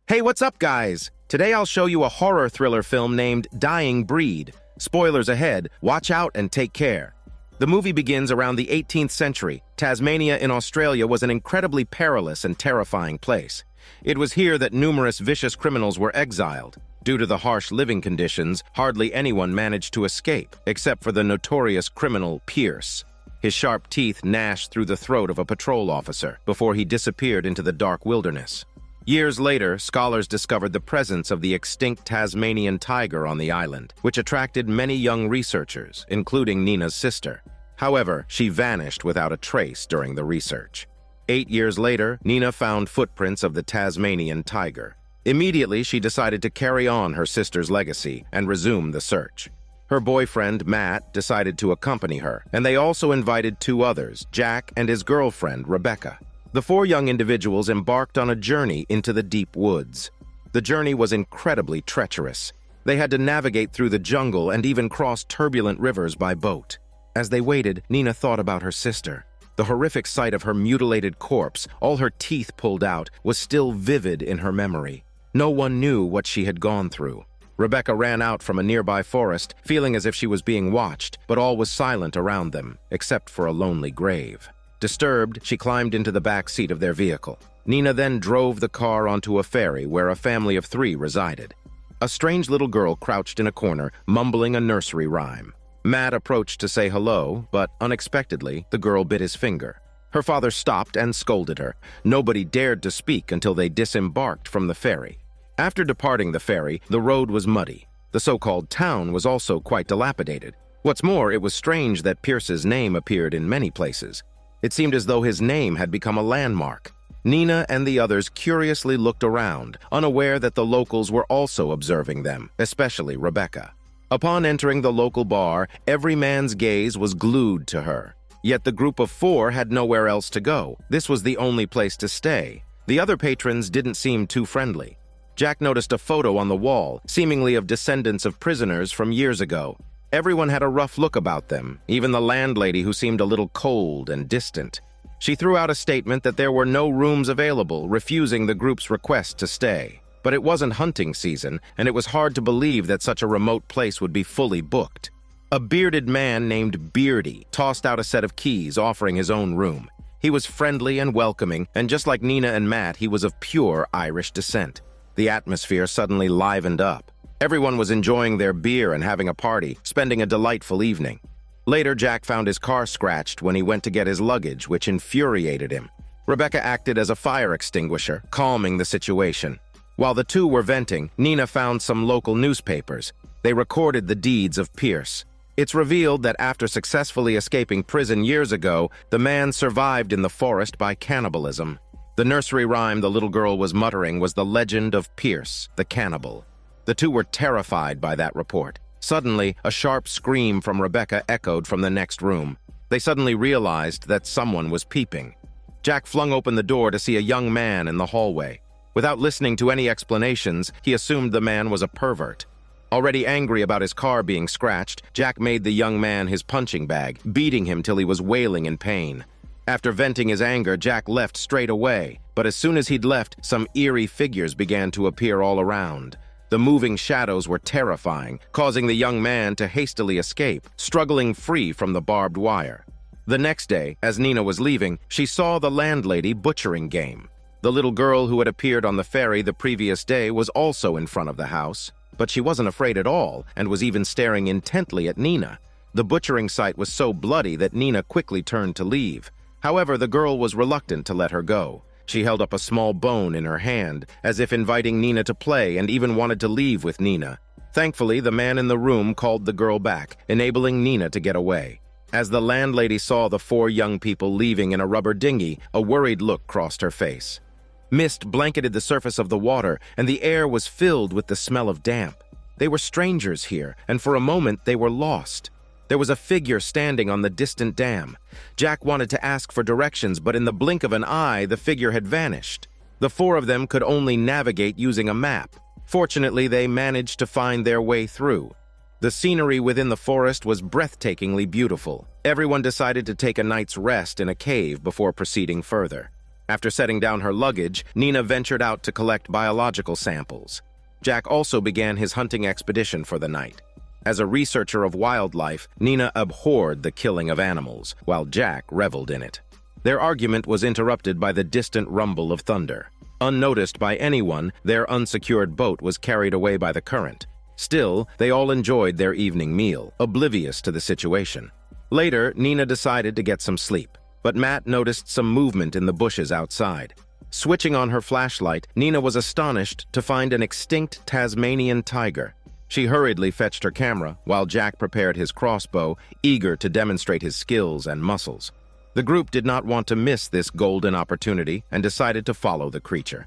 Hey, what's up, guys? Today I'll show you a horror thriller film named Dying Breed. Spoilers ahead, watch out and take care. The movie begins around the 18th century. Tasmania in Australia was an incredibly perilous and terrifying place. It was here that numerous vicious criminals were exiled. Due to the harsh living conditions, hardly anyone managed to escape, except for the notorious criminal Pierce. His sharp teeth gnashed through the throat of a patrol officer before he disappeared into the dark wilderness. Years later, scholars discovered the presence of the extinct Tasmanian tiger on the island, which attracted many young researchers, including Nina's sister. However, she vanished without a trace during the research. 8 years later, Nina found footprints of the Tasmanian tiger. Immediately, she decided to carry on her sister's legacy and resume the search. Her boyfriend, Matt, decided to accompany her, and they also invited 2 others, Jack and his girlfriend, Rebecca. The 4 young individuals embarked on a journey into the deep woods. The journey was incredibly treacherous. They had to navigate through the jungle and even cross turbulent rivers by boat. As they waited, Nina thought about her sister. The horrific sight of her mutilated corpse, all her teeth pulled out, was still vivid in her memory. No one knew what she had gone through. Rebecca ran out from a nearby forest, feeling as if she was being watched, but all was silent around them, except for a lonely grave. Disturbed, she climbed into the back seat of their vehicle. Nina then drove the car onto a ferry where a family of 3 resided. A strange little girl crouched in a corner, mumbling a nursery rhyme. Matt approached to say hello, but unexpectedly, the girl bit his finger. Her father stopped and scolded her. Nobody dared to speak until they disembarked from the ferry. After departing the ferry, the road was muddy. The so-called town was also quite dilapidated. What's more, it was strange that Pierce's name appeared in many places. It seemed as though his name had become a landmark. Nina and the others curiously looked around, unaware that the locals were also observing them, especially Rebecca. Upon entering the local bar, every man's gaze was glued to her. Yet the group of 4 had nowhere else to go. This was the only place to stay. The other patrons didn't seem too friendly. Jack noticed a photo on the wall, seemingly of descendants of prisoners from years ago. Everyone had a rough look about them, even the landlady who seemed a little cold and distant. She threw out a statement that there were no rooms available, refusing the group's request to stay. But it wasn't hunting season, and it was hard to believe that such a remote place would be fully booked. A bearded man named Beardy tossed out a set of keys, offering his own room. He was friendly and welcoming, and just like Nina and Matt, he was of pure Irish descent. The atmosphere suddenly livened up. Everyone was enjoying their beer and having a party, spending a delightful evening. Later, Jack found his car scratched when he went to get his luggage, which infuriated him. Rebecca acted as a fire extinguisher, calming the situation. While the 2 were venting, Nina found some local newspapers. They recorded the deeds of Pierce. It's revealed that after successfully escaping prison years ago, the man survived in the forest by cannibalism. The nursery rhyme the little girl was muttering was the legend of Pierce, the cannibal. The 2 were terrified by that report. Suddenly, a sharp scream from Rebecca echoed from the next room. They suddenly realized that someone was peeping. Jack flung open the door to see a young man in the hallway. Without listening to any explanations, he assumed the man was a pervert. Already angry about his car being scratched, Jack made the young man his punching bag, beating him till he was wailing in pain. After venting his anger, Jack left straight away. But as soon as he'd left, some eerie figures began to appear all around. The moving shadows were terrifying, causing the young man to hastily escape, struggling free from the barbed wire. The next day, as Nina was leaving, she saw the landlady butchering game. The little girl who had appeared on the ferry the previous day was also in front of the house, but she wasn't afraid at all and was even staring intently at Nina. The butchering site was so bloody that Nina quickly turned to leave. However, the girl was reluctant to let her go. She held up a small bone in her hand, as if inviting Nina to play, and even wanted to leave with Nina. Thankfully, the man in the room called the girl back, enabling Nina to get away. As the landlady saw the 4 young people leaving in a rubber dinghy, a worried look crossed her face. Mist blanketed the surface of the water, and the air was filled with the smell of damp. They were strangers here, and for a moment they were lost. There was a figure standing on the distant dam. Jack wanted to ask for directions, but in the blink of an eye, the figure had vanished. The 4 of them could only navigate using a map. Fortunately, they managed to find their way through. The scenery within the forest was breathtakingly beautiful. Everyone decided to take a night's rest in a cave before proceeding further. After setting down her luggage, Nina ventured out to collect biological samples. Jack also began his hunting expedition for the night. As a researcher of wildlife, Nina abhorred the killing of animals, while Jack reveled in it. Their argument was interrupted by the distant rumble of thunder. Unnoticed by anyone, their unsecured boat was carried away by the current. Still, they all enjoyed their evening meal, oblivious to the situation. Later, Nina decided to get some sleep, but Matt noticed some movement in the bushes outside. Switching on her flashlight, Nina was astonished to find an extinct Tasmanian tiger. She hurriedly fetched her camera, while Jack prepared his crossbow, eager to demonstrate his skills and muscles. The group did not want to miss this golden opportunity and decided to follow the creature.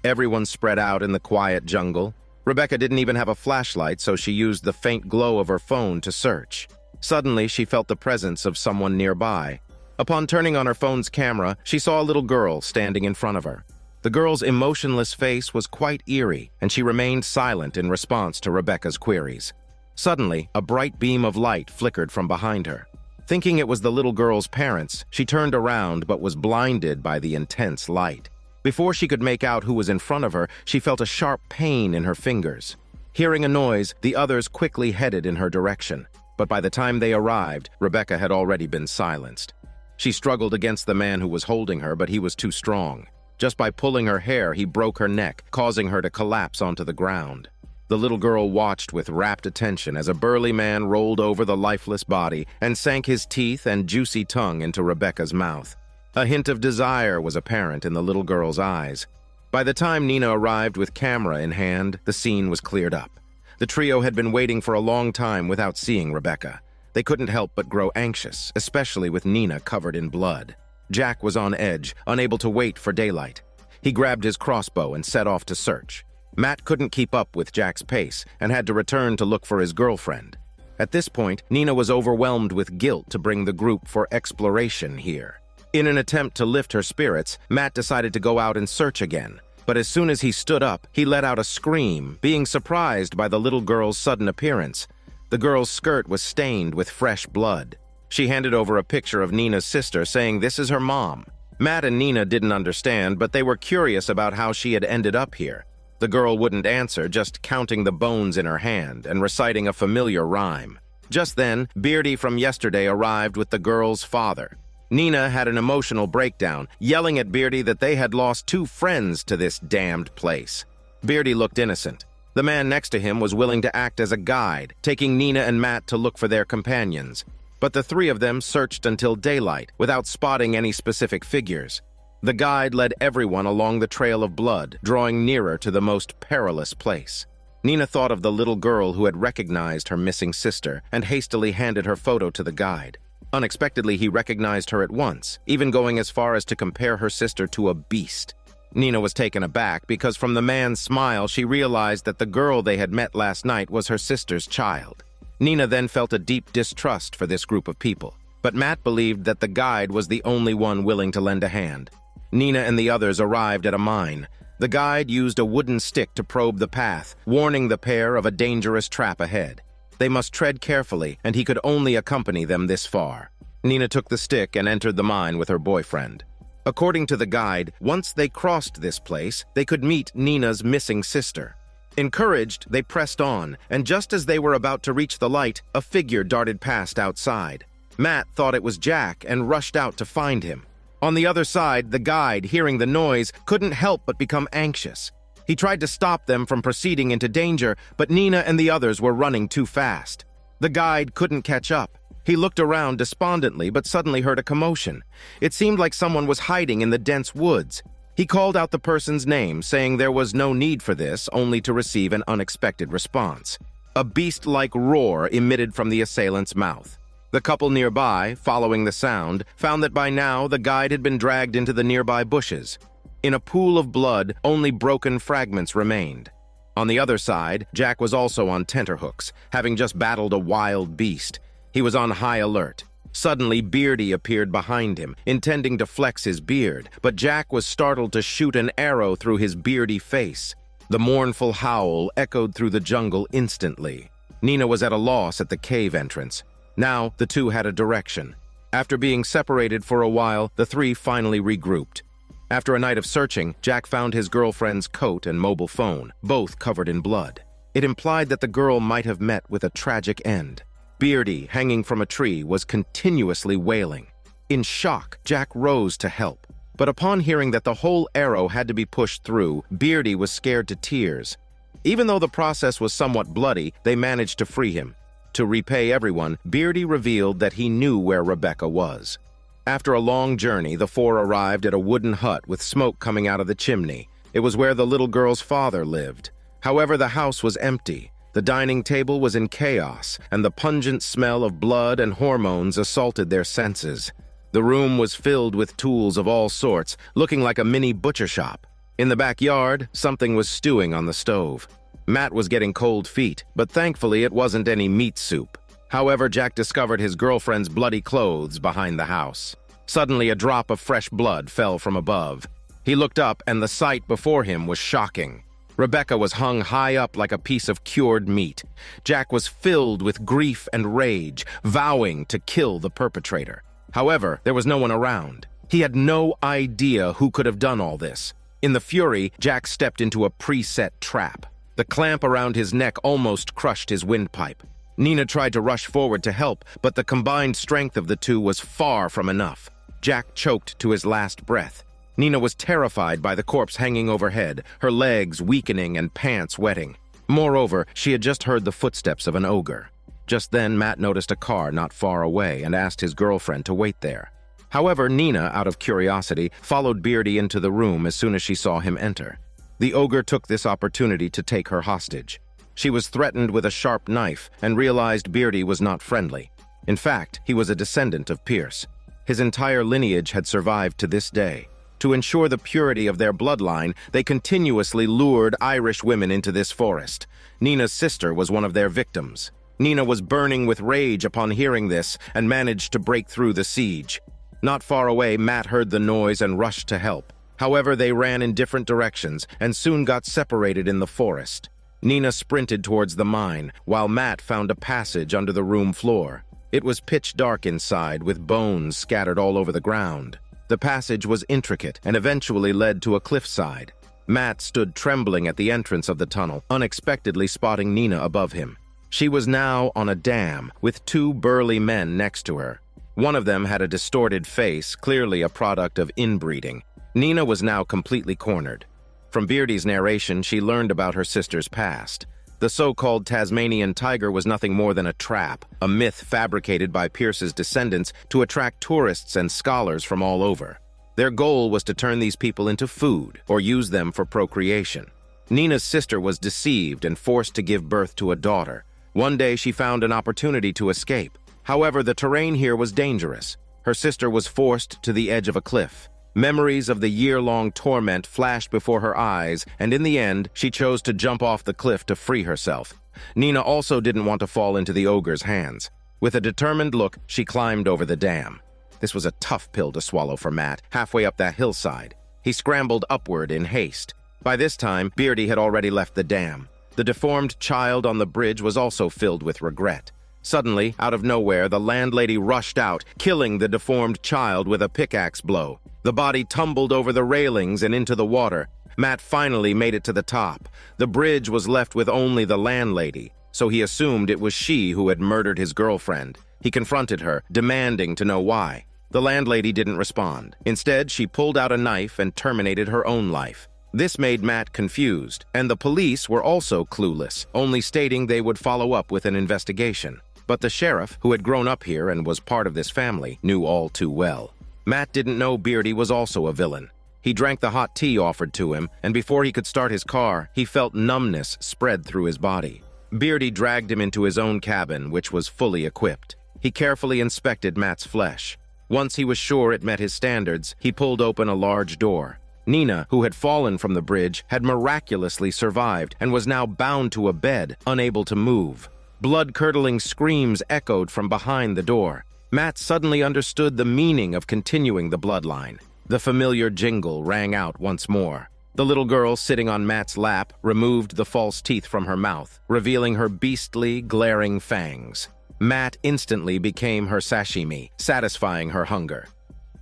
Everyone spread out in the quiet jungle. Rebecca didn't even have a flashlight, so she used the faint glow of her phone to search. Suddenly, she felt the presence of someone nearby. Upon turning on her phone's camera, she saw a little girl standing in front of her. The girl's emotionless face was quite eerie, and she remained silent in response to Rebecca's queries. Suddenly, a bright beam of light flickered from behind her. Thinking it was the little girl's parents, she turned around but was blinded by the intense light. Before she could make out who was in front of her, she felt a sharp pain in her fingers. Hearing a noise, the others quickly headed in her direction. But by the time they arrived, Rebecca had already been silenced. She struggled against the man who was holding her, but he was too strong. Just by pulling her hair, he broke her neck, causing her to collapse onto the ground. The little girl watched with rapt attention as a burly man rolled over the lifeless body and sank his teeth and juicy tongue into Rebecca's mouth. A hint of desire was apparent in the little girl's eyes. By the time Nina arrived with camera in hand, the scene was cleared up. The trio had been waiting for a long time without seeing Rebecca. They couldn't help but grow anxious, especially with Nina covered in blood. Jack was on edge, unable to wait for daylight. He grabbed his crossbow and set off to search. Matt couldn't keep up with Jack's pace and had to return to look for his girlfriend. At this point, Nina was overwhelmed with guilt to bring the group for exploration here. In an attempt to lift her spirits, Matt decided to go out and search again. But as soon as he stood up, he let out a scream, being surprised by the little girl's sudden appearance. The girl's skirt was stained with fresh blood. She handed over a picture of Nina's sister, saying this is her mom. Matt and Nina didn't understand, but they were curious about how she had ended up here. The girl wouldn't answer, just counting the bones in her hand and reciting a familiar rhyme. Just then, Beardy from yesterday arrived with the girl's father. Nina had an emotional breakdown, yelling at Beardy that they had lost 2 friends to this damned place. Beardy looked innocent. The man next to him was willing to act as a guide, taking Nina and Matt to look for their companions. But the 3 of them searched until daylight, without spotting any specific figures. The guide led everyone along the trail of blood, drawing nearer to the most perilous place. Nina thought of the little girl who had recognized her missing sister and hastily handed her photo to the guide. Unexpectedly, he recognized her at once, even going as far as to compare her sister to a beast. Nina was taken aback because from the man's smile she realized that the girl they had met last night was her sister's child. Nina then felt a deep distrust for this group of people, but Matt believed that the guide was the only one willing to lend a hand. Nina and the others arrived at a mine. The guide used a wooden stick to probe the path, warning the pair of a dangerous trap ahead. They must tread carefully, and he could only accompany them this far. Nina took the stick and entered the mine with her boyfriend. According to the guide, once they crossed this place, they could meet Nina's missing sister. Encouraged, they pressed on, and just as they were about to reach the light, a figure darted past outside. Matt thought it was Jack and rushed out to find him. On the other side, the guide, hearing the noise, couldn't help but become anxious. He tried to stop them from proceeding into danger, but Nina and the others were running too fast. The guide couldn't catch up. He looked around despondently, but suddenly heard a commotion. It seemed like someone was hiding in the dense woods. He called out the person's name, saying there was no need for this, only to receive an unexpected response. A beast-like roar emitted from the assailant's mouth. The couple nearby, following the sound, found that by now the guide had been dragged into the nearby bushes. In a pool of blood, only broken fragments remained. On the other side, Jack was also on tenterhooks, having just battled a wild beast. He was on high alert. Suddenly, Beardy appeared behind him, intending to flex his beard, but Jack was startled to shoot an arrow through his beardy face. The mournful howl echoed through the jungle instantly. Nina was at a loss at the cave entrance. Now, the two had a direction. After being separated for a while, the 3 finally regrouped. After a night of searching, Jack found his girlfriend's coat and mobile phone, both covered in blood. It implied that the girl might have met with a tragic end. Beardy, hanging from a tree, was continuously wailing. In shock, Jack rose to help. But upon hearing that the whole arrow had to be pushed through, Beardy was scared to tears. Even though the process was somewhat bloody, they managed to free him. To repay everyone, Beardy revealed that he knew where Rebecca was. After a long journey, the four arrived at a wooden hut with smoke coming out of the chimney. It was where the little girl's father lived. However, the house was empty. The dining table was in chaos, and the pungent smell of blood and hormones assaulted their senses. The room was filled with tools of all sorts, looking like a mini butcher shop. In the backyard, something was stewing on the stove. Matt was getting cold feet, but thankfully it wasn't any meat soup. However, Jack discovered his girlfriend's bloody clothes behind the house. Suddenly, a drop of fresh blood fell from above. He looked up, and the sight before him was shocking. Rebecca was hung high up like a piece of cured meat. Jack was filled with grief and rage, vowing to kill the perpetrator. However, there was no one around. He had no idea who could have done all this. In the fury, Jack stepped into a preset trap. The clamp around his neck almost crushed his windpipe. Nina tried to rush forward to help, but the combined strength of the two was far from enough. Jack choked to his last breath. Nina was terrified by the corpse hanging overhead, her legs weakening and pants wetting. Moreover, she had just heard the footsteps of an ogre. Just then, Matt noticed a car not far away and asked his girlfriend to wait there. However, Nina, out of curiosity, followed Beardy into the room as soon as she saw him enter. The ogre took this opportunity to take her hostage. She was threatened with a sharp knife and realized Beardy was not friendly. In fact, he was a descendant of Pierce. His entire lineage had survived to this day. To ensure the purity of their bloodline, they continuously lured Irish women into this forest. Nina's sister was one of their victims. Nina was burning with rage upon hearing this and managed to break through the siege. Not far away, Matt heard the noise and rushed to help. However, they ran in different directions and soon got separated in the forest. Nina sprinted towards the mine, while Matt found a passage under the room floor. It was pitch dark inside, with bones scattered all over the ground. The passage was intricate and eventually led to a cliffside. Matt stood trembling at the entrance of the tunnel, unexpectedly spotting Nina above him. She was now on a dam, with two burly men next to her. One of them had a distorted face, clearly a product of inbreeding. Nina was now completely cornered. From Beardy's narration, she learned about her sister's past. The so-called Tasmanian tiger was nothing more than a trap, a myth fabricated by Pierce's descendants to attract tourists and scholars from all over. Their goal was to turn these people into food or use them for procreation. Nina's sister was deceived and forced to give birth to a daughter. One day she found an opportunity to escape. However, the terrain here was dangerous. Her sister was forced to the edge of a cliff. Memories of the year-long torment flashed before her eyes, and in the end, she chose to jump off the cliff to free herself. Nina also didn't want to fall into the ogre's hands. With a determined look, she climbed over the dam. This was a tough pill to swallow for Matt, halfway up that hillside. He scrambled upward in haste. By this time, Beardy had already left the dam. The deformed child on the bridge was also filled with regret. Suddenly, out of nowhere, the landlady rushed out, killing the deformed child with a pickaxe blow. The body tumbled over the railings and into the water. Matt finally made it to the top. The bridge was left with only the landlady, so he assumed it was she who had murdered his girlfriend. He confronted her, demanding to know why. The landlady didn't respond. Instead, she pulled out a knife and terminated her own life. This made Matt confused, and the police were also clueless, only stating they would follow up with an investigation. But the sheriff, who had grown up here and was part of this family, knew all too well. Matt didn't know Beardy was also a villain. He drank the hot tea offered to him, and before he could start his car, he felt numbness spread through his body. Beardy dragged him into his own cabin, which was fully equipped. He carefully inspected Matt's flesh. Once he was sure it met his standards, he pulled open a large door. Nina, who had fallen from the bridge, had miraculously survived and was now bound to a bed, unable to move. Blood-curdling screams echoed from behind the door. Matt suddenly understood the meaning of continuing the bloodline. The familiar jingle rang out once more. The little girl sitting on Matt's lap removed the false teeth from her mouth, revealing her beastly, glaring fangs. Matt instantly became her sashimi, satisfying her hunger.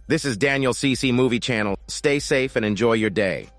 This is Daniel CC Movie Channel. Stay safe and enjoy your day.